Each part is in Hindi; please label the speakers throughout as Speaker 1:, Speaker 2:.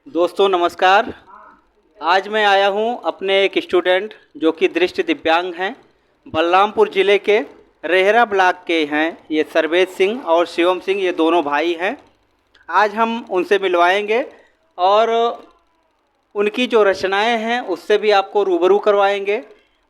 Speaker 1: दोस्तों नमस्कार। आज मैं आया हूं अपने एक स्टूडेंट जो कि दृष्टि दिव्यांग हैं, बलरामपुर ज़िले के रेहरा ब्लॉक के हैं। ये सर्वेश सिंह और शिवम सिंह, ये दोनों भाई हैं। आज हम उनसे मिलवाएंगे और उनकी जो रचनाएं हैं उससे भी आपको रूबरू करवाएंगे।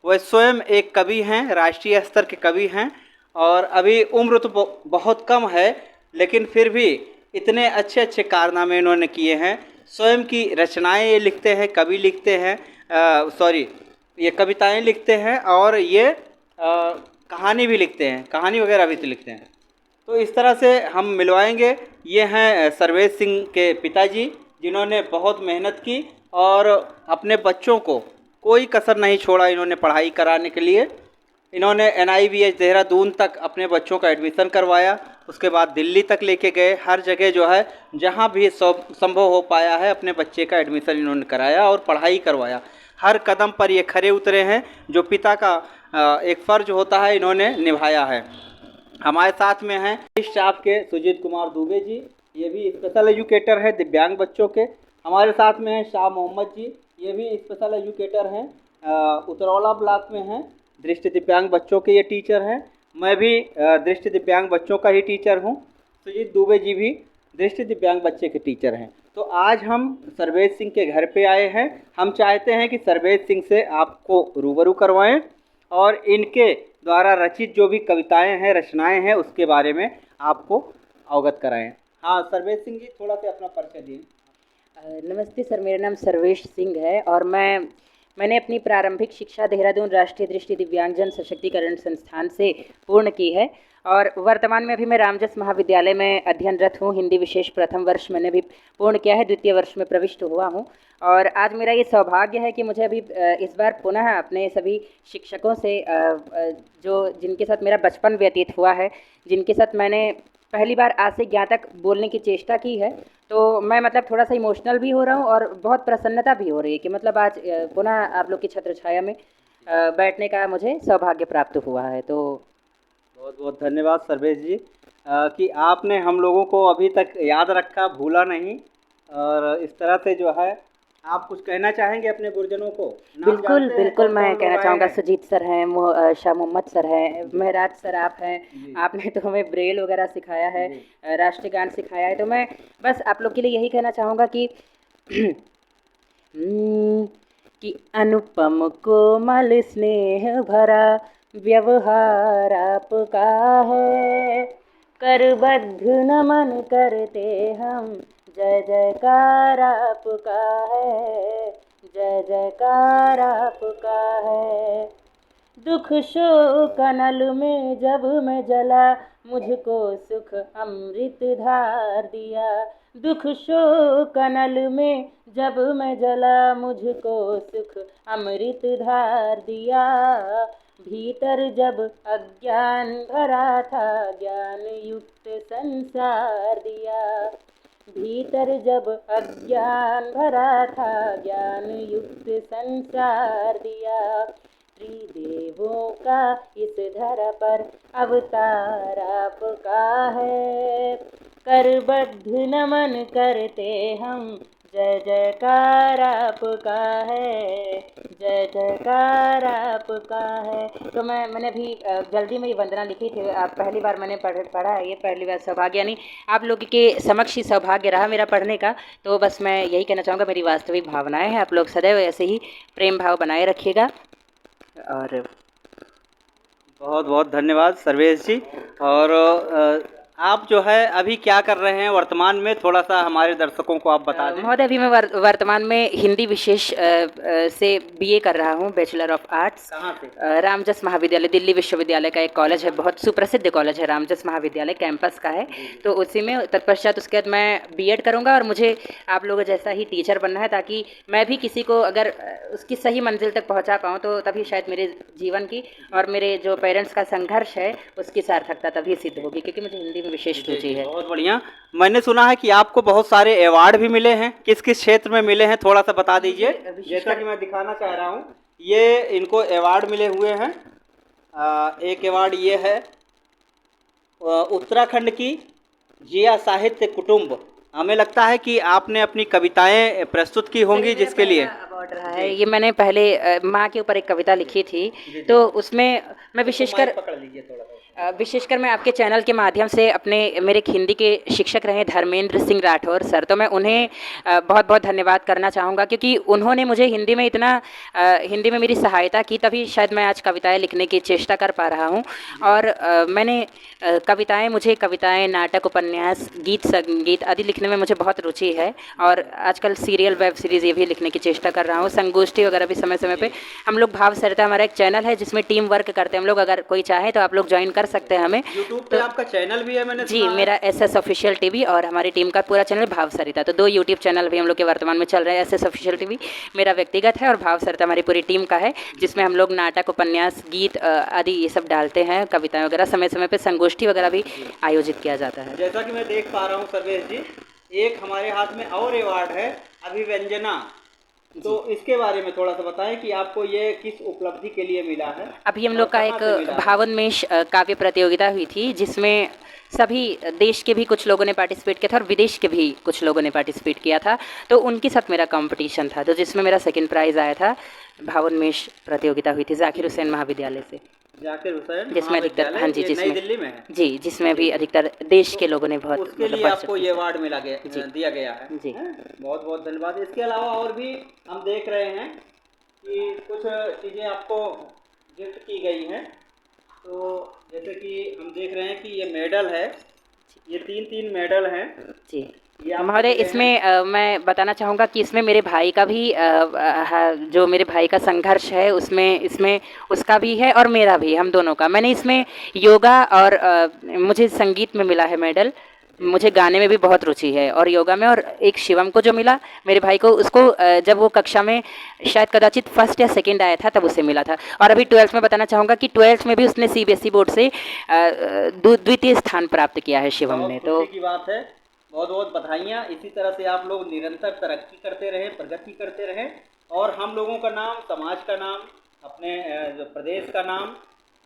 Speaker 1: वह स्वयं एक कवि हैं, राष्ट्रीय स्तर के कवि हैं और अभी उम्र तो बहुत कम है, लेकिन फिर भी इतने अच्छे अच्छे कारनामे इन्होंने किए हैं। स्वयं की रचनाएं ये लिखते हैं, कवि लिखते हैं, ये कविताएं लिखते हैं और ये कहानी भी लिखते हैं, कहानी वगैरह भी तो लिखते हैं। तो इस तरह से हम मिलवाएंगे। ये हैं सर्वेश सिंह के पिताजी, जिन्होंने बहुत मेहनत की और अपने बच्चों को कोई कसर नहीं छोड़ा इन्होंने पढ़ाई कराने के लिए। इन्होंने NIVH देहरादून तक अपने बच्चों का एडमिशन करवाया, उसके बाद दिल्ली तक लेके गए। हर जगह जो है, जहाँ भी संभव हो पाया है, अपने बच्चे का एडमिशन इन्होंने कराया और पढ़ाई करवाया। हर कदम पर ये खरे उतरे हैं। जो पिता का एक फ़र्ज होता है, इन्होंने निभाया है। हमारे साथ में हैं स्टाफ के सुजीत कुमार दुबे जी, ये भी स्पेशल एजुकेटर हैं दिव्यांग बच्चों के। हमारे साथ में हैं शाह मोहम्मद जी, ये भी स्पेशल एजुकेटर हैं, उतरौला ब्लॉक में हैं, दृष्टि दिव्यांग बच्चों के ये टीचर हैं। मैं भी दृष्टि दिव्यांग बच्चों का ही टीचर हूँ। सुजीत दुबे जी भी दृष्टि दिव्यांग बच्चे के टीचर हैं। तो आज हम सर्वेश सिंह के घर पे आए हैं। हम चाहते हैं कि सर्वेश सिंह से आपको रूबरू करवाएं और इनके द्वारा रचित जो भी कविताएं हैं, रचनाएं हैं, उसके बारे में आपको अवगत कराएं। हाँ सर्वेश सिंह जी, थोड़ा सा अपना परिचय दिए।
Speaker 2: नमस्ते सर, मेरा नाम सर्वेश सिंह है और मैंने अपनी प्रारंभिक शिक्षा देहरादून राष्ट्रीय दृष्टि दिव्यांगजन सशक्तिकरण संस्थान से पूर्ण की है और वर्तमान में अभी मैं रामजस महाविद्यालय में अध्ययनरत हूँ। हिंदी विशेष प्रथम वर्ष मैंने भी पूर्ण किया है, द्वितीय वर्ष में प्रविष्ट हुआ हूँ। और आज मेरा ये सौभाग्य है कि मुझे अभी इस बार पुनः अपने सभी शिक्षकों से जो जिनके साथ मेरा बचपन व्यतीत हुआ है, जिनके साथ मैंने पहली बार आज से ज्ञान तक बोलने की चेष्टा की है, तो मैं मतलब थोड़ा सा इमोशनल भी हो रहा हूँ और बहुत प्रसन्नता भी हो रही है कि मतलब आज पुनः आप लोग की छत्र छाया में बैठने का मुझे सौभाग्य प्राप्त हुआ है। तो
Speaker 1: बहुत बहुत धन्यवाद सर्वेश जी कि आपने हम लोगों को अभी तक याद रखा, भूला नहीं। और इस तरह से जो है, आप कुछ कहना चाहेंगे अपने गुरुजनों को?
Speaker 2: बिल्कुल बिल्कुल, मैं कहना चाहूँगा सुजीत सर हैं, शाह मोहम्मद सर हैं, महराज सर आप हैं। आपने तो हमें ब्रेल वगैरह सिखाया है, राष्ट्रीय गान सिखाया है। तो मैं बस आप लोग के लिए यही कहना चाहूँगा कि कि अनुपम कोमल स्नेह भरा व्यवहार आपका है, करबद्ध नमन करते हम, जय जयकार आपका है, जय जयकार आपका है। दुख शोक नल में जब मैं जला, मुझको सुख अमृत धार दिया। दुख शोक नल में जब मैं जला, मुझको सुख अमृत धार दिया। भीतर जब अज्ञान भरा था, ज्ञान युक्त संसार दिया। भीतर जब अज्ञान भरा था, ज्ञान युक्त संसार दिया। त्रिदेवों का इस धरा पर अवतार आपका है, करबद्ध नमन करते हम, जय जयकार आपका है, जय जयकार आपका है। तो मैंने अभी जल्दी में ये वंदना लिखी थी। आप पहली बार मैंने पढ़ा है, ये पहली बार सौभाग्य, यानी आप लोग के समक्ष ही सौभाग्य रहा मेरा पढ़ने का। तो बस मैं यही कहना चाहूँगा, मेरी वास्तविक भावनाएं हैं। आप लोग सदैव ऐसे ही प्रेम भाव बनाए रखिएगा। और
Speaker 1: बहुत बहुत धन्यवाद सर्वेश जी। और आप जो है अभी क्या कर रहे हैं वर्तमान में, थोड़ा सा हमारे दर्शकों को आप बता दें।
Speaker 2: महोदय, अभी मैं वर्तमान में हिंदी विशेष से BA कर रहा हूँ, बैचलर ऑफ आर्ट्स।
Speaker 1: कहाँ से?
Speaker 2: रामजस महाविद्यालय, दिल्ली विश्वविद्यालय का एक कॉलेज है, बहुत सुप्रसिद्ध कॉलेज है, रामजस महाविद्यालय कैंपस का है। तो उसी में तत्पश्चात उसके बाद मैं B.Ed करूँगा और मुझे आप लोगों जैसा ही टीचर बनना है, ताकि मैं भी किसी को अगर उसकी सही मंजिल तक पहुँचा पाऊँ, तो तभी शायद मेरे जीवन की और मेरे जो पेरेंट्स का संघर्ष है उसकी सार्थकता तभी सिद्ध होगी, क्योंकि मुझे हिंदी में विशेष रुचि है।
Speaker 1: बहुत बढ़िया। मैंने सुना है कि आपको बहुत सारे अवार्ड भी मिले हैं, किस किस क्षेत्र में मिले हैं, थोड़ा सा बता दीजिए। जैसा कि मैं दिखाना चाह रहा हूँ, ये इनको अवार्ड मिले हुए हैं। एक अवार्ड ये है उत्तराखंड की जिया साहित्य कुटुंब हमें लगता है कि आपने अपनी कविताएं प्रस्तुत की होंगी, जिसके लिए
Speaker 2: अवार्ड रहा है ये। मैंने पहले माँ के ऊपर एक कविता लिखी थी, तो उसमें मैं विशेषकर
Speaker 1: पकड़ लीजिए थोड़ा सा।
Speaker 2: विशेषकर मैं आपके चैनल के माध्यम से अपने मेरे एक हिंदी के शिक्षक रहे धर्मेंद्र सिंह राठौर सर, तो मैं उन्हें बहुत बहुत धन्यवाद करना चाहूँगा, क्योंकि उन्होंने मुझे हिंदी में इतना हिंदी में मेरी सहायता की, तभी शायद मैं आज कविताएं लिखने की चेष्टा कर पा रहा हूँ। और मैंने मुझे कविताएं, नाटक, उपन्यास, गीत, संगीत आदि लिखने में मुझे बहुत रुचि है। और आजकल सीरियल, वेब सीरीज़ ये भी लिखने की चेष्टा कर रहा हूँ। संगोष्ठी वगैरह भी समय समय पे हम लोग भाव सरिता, हमारा एक चैनल है जिसमें टीम वर्क करते हैं हम लोग। अगर कोई चाहे तो आप लोग ज्वाइन कर सकते हैं हमें।
Speaker 1: यूट्यूब पे आपका चैनल भी है, मैंने
Speaker 2: जी,
Speaker 1: सुना है।
Speaker 2: मेरा SS ऑफिशियल टीवी और हमारी टीम का पूरा चैनल भाव सरिता, तो 2 यूट्यूब चैनल भी हम लोग के वर्तमान में चल रहे हैं। SS ऑफिशियल टीवी मेरा व्यक्तिगत है और भाव सरिता हमारी पूरी टीम का है, जिसमें हम लोग नाटक, उपन्यास, गीत आदि ये सब डालते हैं, कविताएं वगैरह। समय समय पे संगोष्ठी वगैरह भी आयोजित किया जाता है।
Speaker 1: जैसा कि मैं देख पा रहा हूँ सर्वेश जी, एक हमारे हाथ में और अवार्ड है, अभिव्यंजना, तो इसके बारे में थोड़ा सा बताएं कि आपको ये किस उपलब्धि के लिए मिला है।
Speaker 2: अभी हम लोग का एक भावोन्मेष काव्य प्रतियोगिता हुई थी, जिसमें सभी देश के भी कुछ लोगों ने पार्टिसिपेट किया था और विदेश के भी कुछ लोगों ने पार्टिसिपेट किया था, तो उनके साथ मेरा कंपटीशन था, तो जिसमें मेरा सेकंड प्राइज़ आया था। भावोन्मेष प्रतियोगिता हुई थी जाकिर हुसैन महाविद्यालय से,
Speaker 1: जाकिर हुसैन
Speaker 2: जिसमें अधिकतर, हाँ जी, जिसमें
Speaker 1: नई दिल्ली में है
Speaker 2: जी, जिसमें भी अधिकतर देश के लोगों ने बहुत
Speaker 1: उसके लिए आपको ये अवार्ड दिया गया है
Speaker 2: जी।
Speaker 1: बहुत बहुत धन्यवाद। इसके अलावा और भी हम देख रहे हैं कि कुछ चीज़ें आपको गिफ्ट की गई हैं, तो जैसे कि हम देख रहे हैं कि ये मेडल है, ये 3 मेडल हैं
Speaker 2: जी। महोदय, इसमें मैं बताना चाहूँगा कि इसमें मेरे भाई का भी जो मेरे भाई का संघर्ष है उसमें, इसमें उसका भी है और मेरा भी, हम दोनों का। मैंने इसमें योगा और मुझे संगीत में मिला है मेडल, मुझे गाने में भी बहुत रुचि है और योगा में। और एक शिवम को जो मिला मेरे भाई को, उसको जब वो कक्षा में शायद कदाचित फर्स्ट या सेकंड आया था तब उसे मिला था। और अभी 12th में बताना चाहूँगा कि 12th में भी उसने CBSE बोर्ड से द्वितीय स्थान प्राप्त किया है शिवम ने। तो
Speaker 1: की बात है, बहुत बहुत बधाइयाँ। इसी तरह से आप लोग निरंतर तरक्की करते रहें, प्रगति करते रहें, और हम लोगों का नाम, समाज का नाम, अपने जो प्रदेश का नाम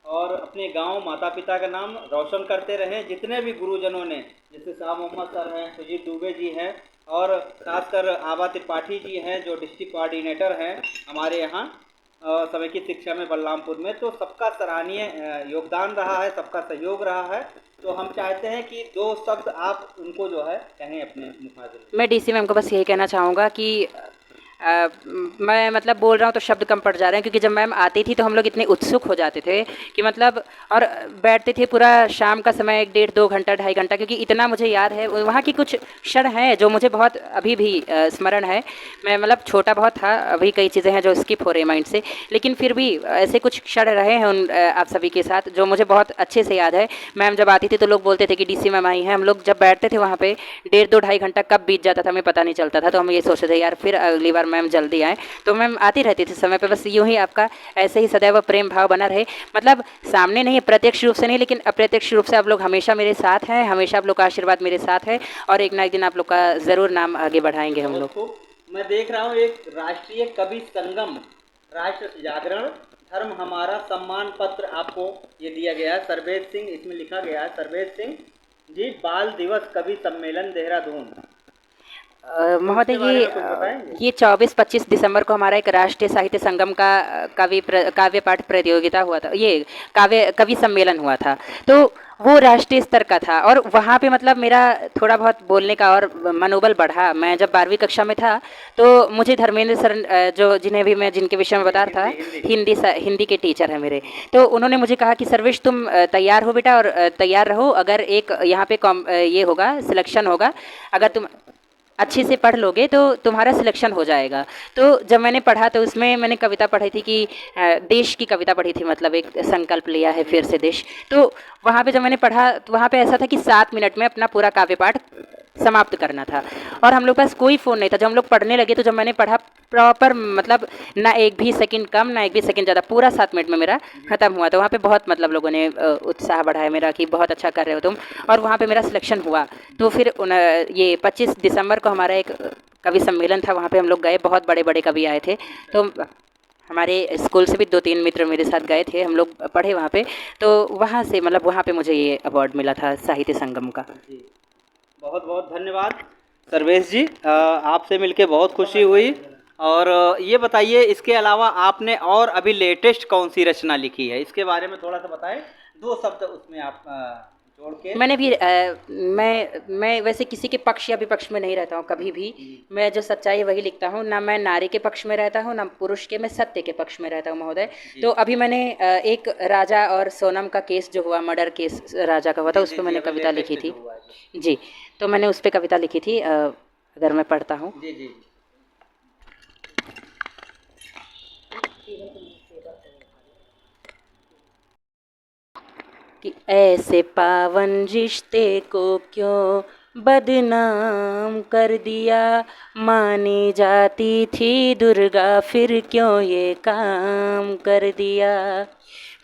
Speaker 1: और अपने गांव, माता पिता का नाम रोशन करते रहें। जितने भी गुरुजनों ने, जैसे शाह मोहम्मद सर हैं, सुजीत दुबे जी हैं, और खासकर आबा त्रिपाठी जी हैं जो डिस्ट्रिक्ट कोऑर्डिनेटर हैं हमारे यहाँ समेकित शिक्षा में बलरामपुर में, तो सबका सराहनीय योगदान रहा है, सबका सहयोग रहा है। तो हम चाहते हैं कि 2 शब्द आप उनको जो है कहें अपने मुखातिब।
Speaker 2: मैं DC मैम को बस यही कहना चाहूँगा कि मैं मतलब बोल रहा हूँ तो शब्द कम पड़ जा रहे हैं, क्योंकि जब मैम आती थी तो हम लोग इतने उत्सुक हो जाते थे कि मतलब, और बैठते थे पूरा शाम का समय 1 डेढ़ 2 घंटा 2.5 घंटा, क्योंकि इतना मुझे याद है। वहाँ की कुछ क्षण हैं जो मुझे बहुत अभी भी स्मरण है। मैं मतलब छोटा बहुत था, अभी कई चीज़ें हैं जो स्किप हो रही माइंड से, लेकिन फिर भी ऐसे कुछ क्षण रहे हैं उन आप सभी के साथ जो मुझे बहुत अच्छे से याद है। मैम जब आती थी तो लोग बोलते थे कि DC मैम आई हैं। हम लोग जब बैठते थे वहाँ पर 1.5 2 2.5 घंटा कब बीत जाता था हमें पता नहीं चलता था, तो हम ये सोचते थे यार फिर अगली बार मैम जल्दी आए। तो मैम आती रहती थी समय पे। बस यूँ ही आपका ऐसे ही सदैव प्रेम भाव बना रहे, मतलब सामने नहीं, प्रत्यक्ष रूप से नहीं, लेकिन अप्रत्यक्ष रूप से आप लोग हमेशा मेरे साथ हैं, हमेशा आप लोग का आशीर्वाद मेरे साथ है, और एक ना एक दिन आप लोग का ज़रूर नाम आगे बढ़ाएंगे हम लोग।
Speaker 1: मैं देख रहा हूँ एक राष्ट्रीय कवि संगम, राष्ट्र जागरण, धर्म हमारा सम्मान पत्र आपको ये दिया गया है। सर्वेश सिंह इसमें लिखा गया है, सर्वेश सिंह जी, बाल दिवस कवि सम्मेलन देहरादून।
Speaker 2: महोदय, ये 24-25 दिसंबर को हमारा एक राष्ट्रीय साहित्य संगम का काव्य पाठ प्रतियोगिता हुआ था, ये कवि सम्मेलन हुआ था, तो वो राष्ट्रीय स्तर का था। और वहाँ पे मतलब मेरा थोड़ा बहुत बोलने का और मनोबल बढ़ा। मैं जब 12वीं कक्षा में था तो मुझे धर्मेंद्र सर, जो जिन्हें भी मैं जिनके विषय में बता रहा था, हिंदी के टीचर हैं मेरे, तो उन्होंने मुझे कहा कि सर्वेश तुम तैयार हो बेटा, और तैयार रहो, अगर एक यहाँ पे ये होगा, सिलेक्शन होगा, अगर तुम अच्छे से पढ़ लोगे तो तुम्हारा सिलेक्शन हो जाएगा। तो जब मैंने पढ़ा तो उसमें मैंने कविता पढ़ी थी कि देश की कविता पढ़ी थी, मतलब एक संकल्प लिया है फिर से देश। तो वहाँ पे जब मैंने पढ़ा तो वहाँ पे ऐसा था कि 7 मिनट में अपना पूरा काव्य पाठ समाप्त करना था, और हम लोग पास कोई फ़ोन नहीं था। जब हम लोग पढ़ने लगे तो जब मैंने पढ़ा प्रॉपर, मतलब ना 1 भी सेकंड कम ना 1 भी सेकंड ज़्यादा, पूरा 7 मिनट में मेरा ख़त्म हुआ। तो वहाँ पे बहुत मतलब लोगों ने उत्साह बढ़ाया मेरा कि बहुत अच्छा कर रहे हो तुम, और वहाँ पे मेरा सिलेक्शन हुआ। तो फिर ये 25 दिसंबर को हमारा एक कवि सम्मेलन था, वहाँ पे हम लोग गए, बहुत बड़े बड़े कवि आए थे। तो हमारे स्कूल से भी 2-3 मित्र मेरे साथ गए थे, हम लोग पढ़े वहाँ पे। तो वहाँ से मतलब वहाँ पे मुझे ये अवार्ड मिला था साहित्य संगम का।
Speaker 1: बहुत बहुत धन्यवाद। सर्वेश जी, आपसे मिलके बहुत खुशी हुई। और ये बताइए, इसके अलावा आपने और अभी लेटेस्ट कौन सी रचना लिखी है, इसके बारे में थोड़ा सा बताएं, दो शब्द उसमें आप जोड़ के।
Speaker 2: मैंने भी मैं वैसे किसी के पक्ष या विपक्ष में नहीं रहता हूँ कभी भी। मैं जो सच्चाई है वही लिखता हूँ, ना मैं नारी के पक्ष में रहता हूँ ना पुरुष के, मैं सत्य के पक्ष में रहता हूँ महोदय। तो अभी मैंने एक राजा और सोनम का केस जो हुआ, मर्डर केस राजा का हुआ था, उस पर मैंने कविता लिखी थी जी। तो मैंने उस पर कविता लिखी थी, अगर मैं पढ़ता हूँ।
Speaker 1: जी जी।
Speaker 2: कि ऐसे पावन रिश्ते को क्यों बदनाम कर दिया, मानी जाती थी दुर्गा फिर क्यों ये काम कर दिया।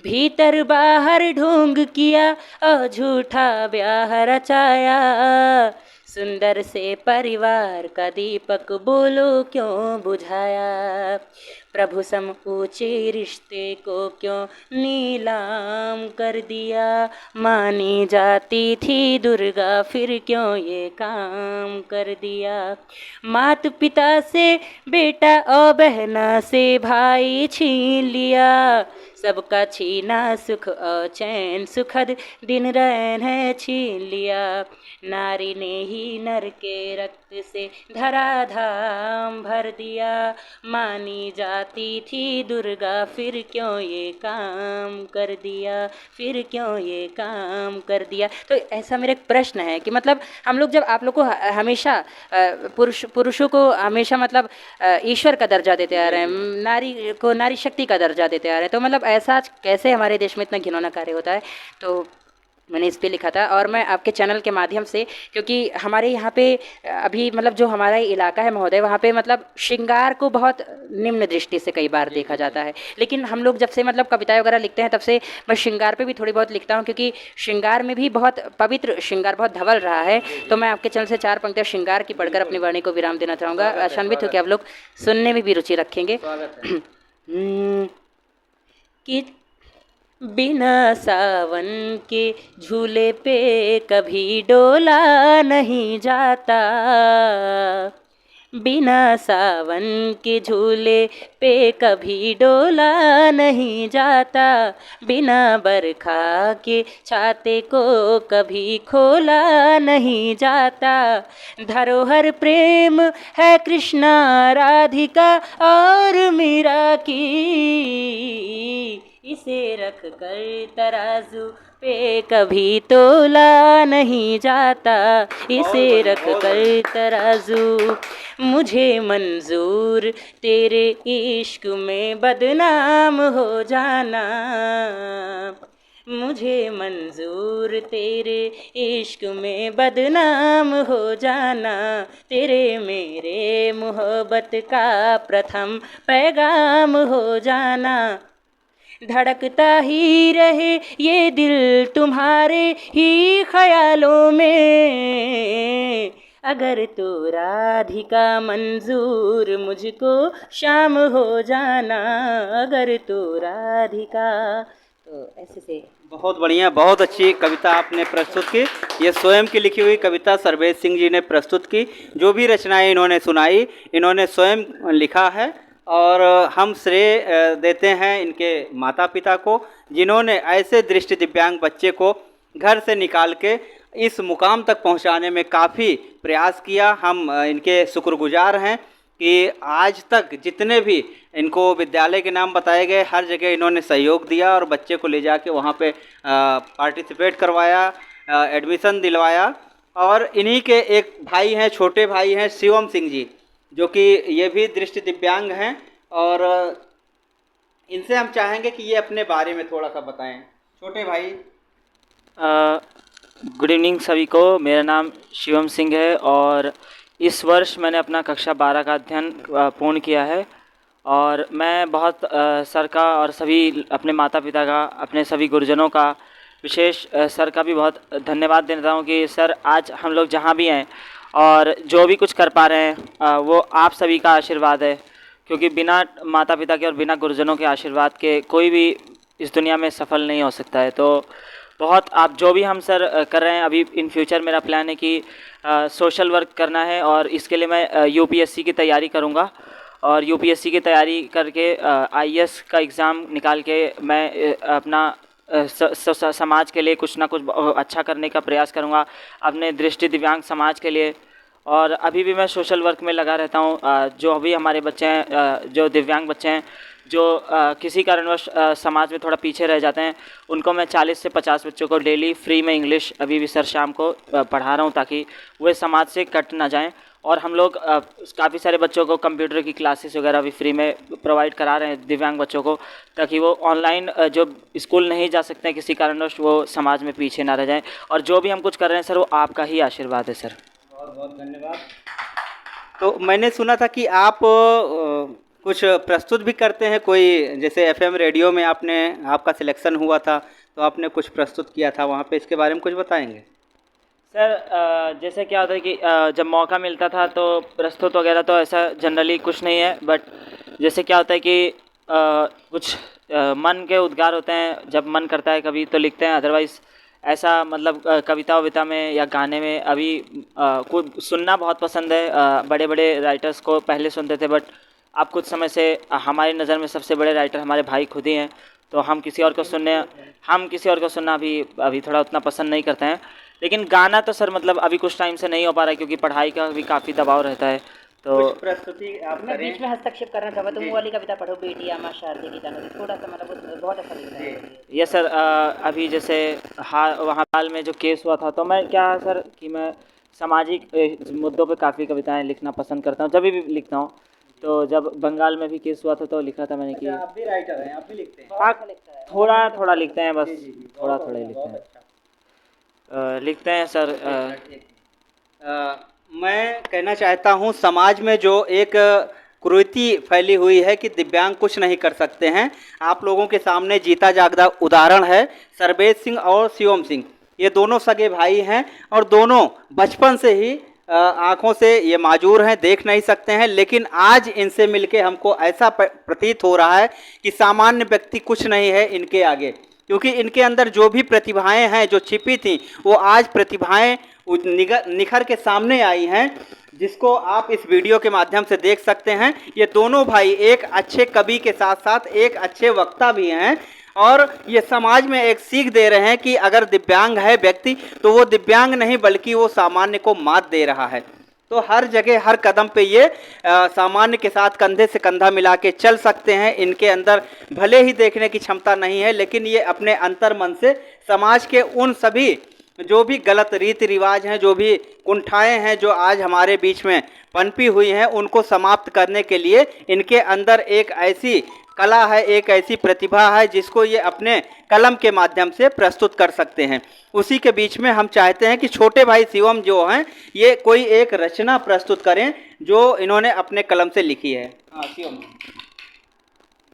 Speaker 2: भीतर बाहर ढोंग किया और झूठा ब्याह रचाया, सुंदर से परिवार का दीपक बोलो क्यों बुझाया। प्रभु सम ऊंचे रिश्ते को क्यों नीलाम कर दिया, मानी जाती थी दुर्गा फिर क्यों ये काम कर दिया। मात पिता से बेटा और बहना से भाई छीन लिया, सबका छीना सुख और चैन, सुखद दिन रैन है छीन लिया। नारी ने ही नर के रक्त से धराधाम भर दिया, मानी जाती थी दुर्गा फिर क्यों ये काम कर दिया, फिर क्यों ये काम कर दिया। तो ऐसा मेरा एक प्रश्न है कि मतलब हम लोग जब आप लोग को हमेशा पुरुषों को हमेशा मतलब ईश्वर का दर्जा देते आ रहे हैं, नारी को नारी शक्ति का दर्जा देते आ रहे हैं, तो मतलब ऐसा आज कैसे हमारे देश में इतना घिनौना कार्य होता है। तो मैंने इस पे लिखा था। और मैं आपके चैनल के माध्यम से, क्योंकि हमारे यहाँ पे अभी मतलब जो हमारा इलाका है महोदय, वहाँ पे मतलब श्रृंगार को बहुत निम्न दृष्टि से कई बार देखा जाता है। लेकिन हम लोग जब से मतलब कविताएं वगैरह लिखते हैं तब से मैं श्रृंगार पे भी थोड़ी बहुत लिखता हूँ, क्योंकि श्रृंगार में भी बहुत पवित्र श्रृंगार बहुत धवल रहा है। तो मैं आपके चैनल से 4 पंक्तियाँ श्रृंगार की पढ़कर अपनी वाणी को विराम देना चाहूँगा। आशान्वित हो कि आप लोग सुनने में भी रुचि रखेंगे। कि बिना सावन के झूले पे कभी डोला नहीं जाता, बिना सावन के झूले पे कभी डोला नहीं जाता, बिना बरखा के छाते को कभी खोला नहीं जाता। धरोहर प्रेम है कृष्णा राधिका और मीरा की, इसे रख कर तराजू पे कभी तोला नहीं जाता, इसे रख कर तराजू। मुझे मंजूर तेरे इश्क में बदनाम हो जाना, मुझे मंजूर तेरे इश्क में बदनाम हो जाना, तेरे मेरे मोहब्बत का प्रथम पैगाम हो जाना। धड़कता ही रहे ये दिल तुम्हारे ही ख्यालों में, अगर तो राधिका मंजूर मुझको शाम हो जाना, अगर तो राधिका। तो ऐसे से
Speaker 1: बहुत बढ़िया, बहुत अच्छी कविता आपने प्रस्तुत की। ये स्वयं की लिखी हुई कविता सर्वेश सिंह जी ने प्रस्तुत की। जो भी रचनाएं इन्होंने सुनाई, इन्होंने स्वयं लिखा है। और हम श्रेय देते हैं इनके माता पिता को, जिन्होंने ऐसे दृष्टि दिव्यांग बच्चे को घर से निकाल के इस मुकाम तक पहुंचाने में काफ़ी प्रयास किया। हम इनके शुक्रगुजार हैं कि आज तक जितने भी इनको विद्यालय के नाम बताए गए, हर जगह इन्होंने सहयोग दिया और बच्चे को ले जाके वहाँ पे पार्टिसिपेट करवाया, एडमिशन दिलवाया। और इन्हीं के एक भाई हैं, छोटे भाई हैं शिवम सिंह जी, जो कि ये भी दृष्टि दिव्यांग हैं। और इनसे हम चाहेंगे कि ये अपने बारे में थोड़ा सा बताएं। छोटे भाई।
Speaker 3: गुड इवनिंग सभी को। मेरा नाम शिवम सिंह है और इस वर्ष मैंने अपना कक्षा 12 का अध्ययन पूर्ण किया है। और मैं बहुत सर का और सभी अपने माता पिता का, अपने सभी गुरुजनों का, विशेष सर का भी बहुत धन्यवाद देता हूँ कि सर आज हम लोग जहाँ भी हैं और जो भी कुछ कर पा रहे हैं वो आप सभी का आशीर्वाद है, क्योंकि बिना माता पिता के और बिना गुरुजनों के आशीर्वाद के कोई भी इस दुनिया में सफल नहीं हो सकता है। तो बहुत आप जो भी हम सर कर रहे हैं, अभी इन फ्यूचर मेरा प्लान है कि सोशल वर्क करना है और इसके लिए मैं यूपीएससी की तैयारी करूँगा और यूपीएससी की तैयारी करके आईएएस का एग्ज़ाम निकाल के मैं अपना समाज के लिए कुछ ना कुछ अच्छा करने का प्रयास करूँगा अपने दृष्टि दिव्यांग समाज के लिए। और अभी भी मैं सोशल वर्क में लगा रहता हूँ। जो अभी हमारे बच्चे हैं जो दिव्यांग बच्चे हैं जो किसी कारणवश समाज में थोड़ा पीछे रह जाते हैं, उनको मैं 40 से 50 बच्चों को डेली फ्री में इंग्लिश अभी भी सर शाम को पढ़ा रहा हूँ ताकि वे समाज से कट ना जाएं। और हम लोग काफ़ी सारे बच्चों को कंप्यूटर की क्लासेस वगैरह भी फ्री में प्रोवाइड करा रहे हैं दिव्यांग बच्चों को, ताकि वो ऑनलाइन जो स्कूल नहीं जा सकते हैं किसी कारणवश वो समाज में पीछे ना रह जाएं। और जो भी हम कुछ कर रहे हैं सर वो आपका ही आशीर्वाद है सर।
Speaker 1: बहुत बहुत धन्यवाद। तो मैंने सुना था कि आप कुछ प्रस्तुत भी करते हैं, कोई जैसे एफएम रेडियो में आपका सिलेक्शन हुआ था तो आपने कुछ प्रस्तुत किया था वहाँ पे, इसके बारे में कुछ बताएंगे?
Speaker 3: सर जैसे क्या होता है कि जब मौका मिलता था तो प्रस्तुत वगैरह तो ऐसा जनरली कुछ नहीं है, बट जैसे क्या होता है कि कुछ मन के उद्गार होते हैं, जब मन करता है कभी तो लिखते हैं, अदरवाइज़ ऐसा मतलब कविता वविता में या गाने में अभी कुछ सुनना बहुत पसंद है। बड़े बड़े राइटर्स को पहले सुनते थे, बट अब कुछ समय से हमारी नज़र में सबसे बड़े राइटर हमारे भाई खुद ही हैं, तो हम किसी और को सुनना अभी थोड़ा उतना पसंद नहीं करते हैं। लेकिन गाना तो सर मतलब अभी कुछ टाइम से नहीं हो पा रहा है क्योंकि पढ़ाई का भी काफ़ी दबाव रहता है। तो
Speaker 1: कुछ प्रस्तुति आप
Speaker 2: मैं
Speaker 1: करें?
Speaker 2: बीच में हस्तक्षेप करना चाहूँगा, तुम वो वाली कविता पढ़ो, बेटियाँ माँ शारदे की तानों, थोड़ा सा मतलब बहुत अच्छा लगता है।
Speaker 3: ये सर अभी जैसे वहाँ हाल में जो केस हुआ था, तो मैं क्या सर कि मैं सामाजिक मुद्दों पे काफ़ी कविताएं लिखना पसंद करता हूँ, जब भी लिखता हूँ। तो जब बंगाल में भी केस हुआ था तो लिखा था मैंने कि
Speaker 1: अच्छा, आप भी राइटर हैं, आप भी लिखते हैं?
Speaker 3: हाँ थोड़ा थोड़ा लिखते हैं, बस थोड़ा
Speaker 1: बहुत
Speaker 3: थोड़ा ही
Speaker 1: बढ़िया,
Speaker 3: लिखते
Speaker 1: बहुत
Speaker 3: हैं।
Speaker 1: अच्छा।
Speaker 3: लिखते हैं सर।
Speaker 1: मैं कहना चाहता हूँ समाज में जो एक कुरीति फैली हुई है कि दिव्यांग कुछ नहीं कर सकते हैं, आप लोगों के सामने जीता जागता उदाहरण है सर्वेश सिंह और शिवम सिंह। ये दोनों सगे भाई हैं और दोनों बचपन से ही आँखों से ये माजूर हैं, देख नहीं सकते हैं, लेकिन आज इनसे मिलके हमको ऐसा प्रतीत हो रहा है कि सामान्य व्यक्ति कुछ नहीं है इनके आगे, क्योंकि इनके अंदर जो भी प्रतिभाएं हैं जो छिपी थी वो आज प्रतिभाएं निखर के सामने आई हैं, जिसको आप इस वीडियो के माध्यम से देख सकते हैं। ये दोनों भाई एक अच्छे कवि के साथ साथ एक अच्छे वक्ता भी हैं और ये समाज में एक सीख दे रहे हैं कि अगर दिव्यांग है व्यक्ति तो वो दिव्यांग नहीं बल्कि वो सामान्य को मात दे रहा है। तो हर जगह हर कदम पे ये सामान्य के साथ कंधे से कंधा मिला के चल सकते हैं। इनके अंदर भले ही देखने की क्षमता नहीं है, लेकिन ये अपने अंतर मन से समाज के उन सभी जो भी गलत रीति रिवाज हैं, जो भी कुंठाएं हैं जो आज हमारे बीच में पनपी हुई हैं, उनको समाप्त करने के लिए इनके अंदर एक ऐसी कला है, एक ऐसी प्रतिभा है जिसको ये अपने कलम के माध्यम से प्रस्तुत कर सकते हैं। उसी के बीच में हम चाहते हैं कि छोटे भाई शिवम जो हैं ये कोई एक रचना प्रस्तुत करें जो इन्होंने अपने कलम से लिखी है। हाँ शिवम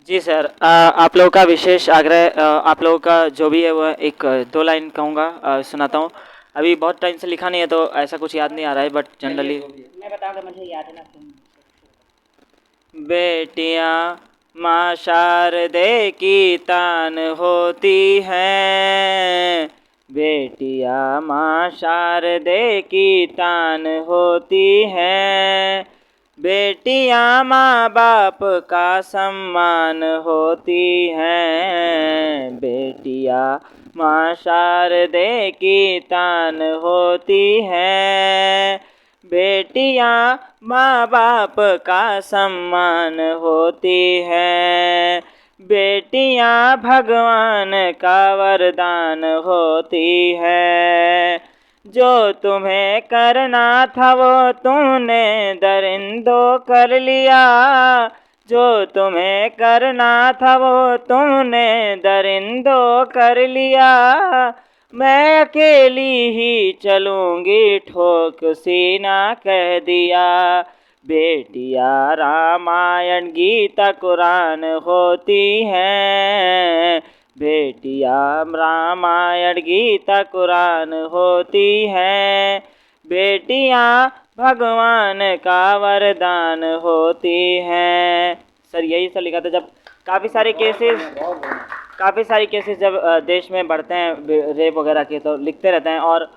Speaker 3: जी सर, आप लोगों का विशेष आग्रह, आप लोगों का जो भी है वह एक दो लाइन कहूँगा, सुनाता हूँ। अभी बहुत टाइम से लिखा नहीं है तो ऐसा कुछ याद नहीं आ रहा है, बट जनरली
Speaker 2: मैं बताऊँगा, मुझे याद है ना।
Speaker 3: बेटियाँ माँ शारदे की तान होती हैं, बेटियाँ माँ शारदे की तान होती हैं, बेटियाँ माँ बाप का सम्मान होती हैं, बेटियाँ माँ शारदे की तान होती हैं, बेटियाँ माँ बाप का सम्मान होती हैं, बेटियाँ भगवान का वरदान होती हैं, जो तुम्हें करना था वो तुमने दरिंदों कर लिया, जो तुम्हें करना था वो तुमने दरिंदों कर लिया, मैं अकेली ही चलूँगी ठोक सीना कह दिया, बेटियाँ रामायण गीता कुरान होती हैं, बेटियाँ रामायण गीता कुरान होती हैं, बेटियाँ भगवान का वरदान होती हैं। सर यही सर लिखा था। जब काफ़ी सारे केसेस जब देश में बढ़ते हैं रेप वगैरह के, तो लिखते रहते हैं। और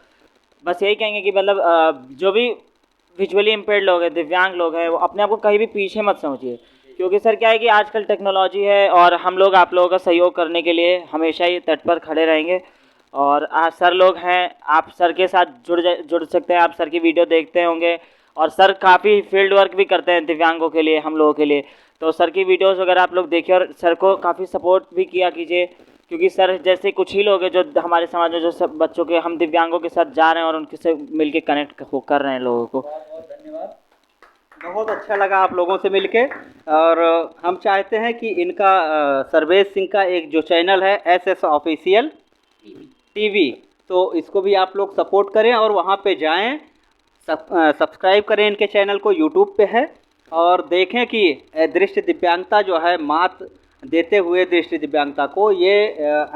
Speaker 3: बस यही कहेंगे कि मतलब जो भी विजुअली इम्पेयर्ड लोग हैं, दिव्यांग लोग हैं, वो अपने आप को कहीं भी पीछे मत समझिए, क्योंकि सर क्या है कि आजकल टेक्नोलॉजी है और हम लोग आप लोगों का सहयोग करने के लिए हमेशा ही तट पर खड़े रहेंगे। और आज सर लोग हैं, आप सर के साथ जुड़ सकते हैं, आप सर की वीडियो देखते होंगे, और सर काफ़ी फील्ड वर्क भी करते हैं दिव्यांगों के लिए, हम लोगों के लिए। तो सर की वीडियोस वगैरह आप लोग देखिए और सर को काफ़ी सपोर्ट भी किया कीजिए, क्योंकि सर जैसे कुछ ही लोग हैं जो हमारे समाज में जो सब बच्चों के, हम दिव्यांगों के साथ जा रहे हैं और उनके से मिल के कनेक्ट कर रहे हैं लोगों को।
Speaker 1: धन्यवाद। बहुत अच्छा लगा आप लोगों से मिलके। और हम चाहते हैं कि इनका सर्वेश सिंह का एक जो चैनल है SS ऑफिशियल TV, तो इसको भी आप लोग सपोर्ट करें और वहाँ पे जाएं, सब्सक्राइब करें इनके चैनल को। यूट्यूब पे है, और देखें कि दृष्टि दिव्यांगता जो है, मात देते हुए दृष्टि दिव्यांगता को ये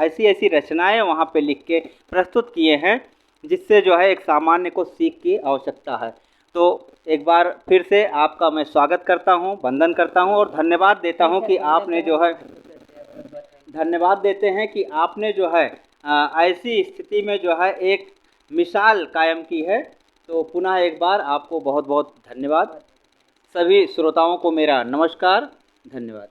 Speaker 1: ऐसी ऐसी रचनाएं वहाँ पे लिख के प्रस्तुत किए हैं, जिससे जो है एक सामान्य को सीख की आवश्यकता है। तो एक बार फिर से आपका मैं स्वागत करता हूँ, वंदन करता हूँ और धन्यवाद देता हूँ कि आपने जो है, धन्यवाद देते हैं कि आपने जो है ऐसी स्थिति में जो है एक मिसाल कायम की है। तो पुनः एक बार आपको बहुत बहुत धन्यवाद। सभी श्रोताओं को मेरा नमस्कार, धन्यवाद।